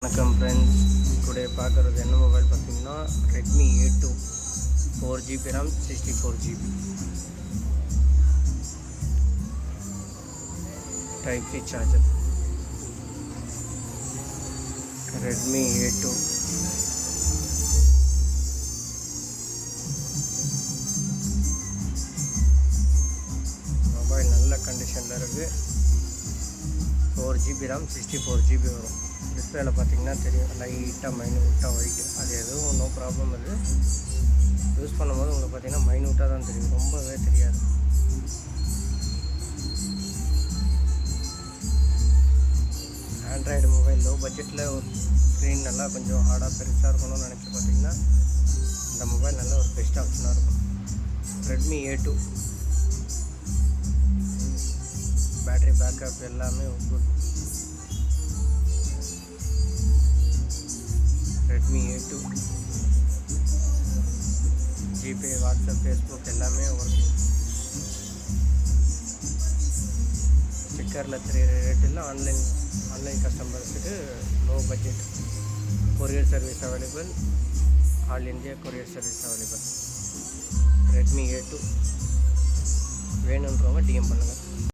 வணக்கம் friends, today பார்க்குறது என்ன மொபைல் பார்த்தீங்கன்னா Redmi A2 4GB RAM 64GB type C charger. Redmi A2 mobile நல்ல கண்டிஷனில் இருக்குது. 4GB RAM 64GB வரும். டிஸ்பிளேல பார்த்தீங்கன்னா தெரியும், லைட்டாக மைன்யூட்டாக ஒயிட்டு. அது எதுவும் நோ ப்ராப்ளம். அது யூஸ் பண்ணும்போது உங்களுக்கு பார்த்தீங்கன்னா மைன்யூட்டாக தான் தெரியும், ரொம்பவே தெரியாது. ஆண்ட்ராய்டு மொபைல் லோ பட்ஜெட்டில் ஒரு ஸ்க்ரீன் நல்லா கொஞ்சம் ஹார்டாக பெருசாக இருக்கணும்னு நினச்சி பார்த்தீங்கன்னா இந்த மொபைல் நல்ல ஒரு பெஸ்ட் ஆப்ஷனாக இருக்கும். ரெட்மி A2 பேட்ரி பேக்கப் எல்லாமே good. Redmi A2 GPay, WhatsApp, Facebook எல்லாமே ஒர்க்கிங். ஸ்டிக்கரில் தெரிய ரேட்டில் ஆன்லைன் கஸ்டமர்ஸுக்கு low budget courier service available. All India courier service available. Redmi A2 வேணுன்றவங்க டிஎம் பண்ணுங்கள்.